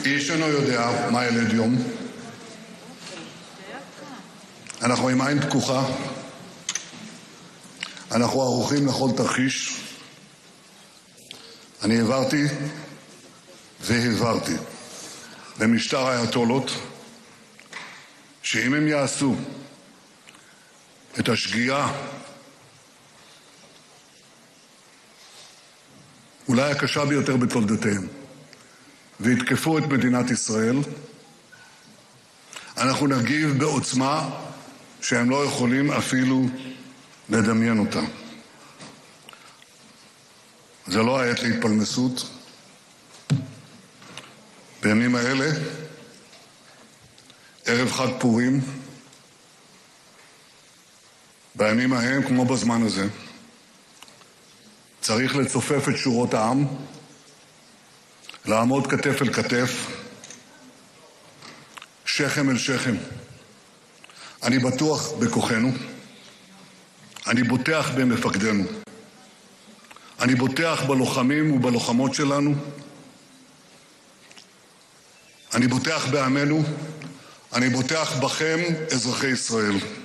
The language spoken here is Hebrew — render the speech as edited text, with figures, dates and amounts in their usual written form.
איש אינו יודע מה ילד יום. אנחנו עם עין פקוחה. אנחנו ערוכים לכל תרחיש. אני העברתי והעברתי למשטר האייתולות שאם הם יעשו את השגיאה אולי הקשה ביותר בתולדותיהם ויתקפו את מדינת ישראל, אנחנו נגיב בעוצמה שהם לא יכולים אפילו לדמיין אותה. זה לא העת להתפלמסות. בימים האלה, ערב חג פורים, בימים ההם, כמו בזמן הזה, צריך לצופף את שורות העם, לעמוד כתף אל כתף, שכם אל שכם. אני בטוח בכוחנו, אני בוטח במפקדינו, אני בוטח בלוחמים ובלוחמות שלנו, אני בוטח בעמנו, אני בוטח בכם, אזרחי ישראל.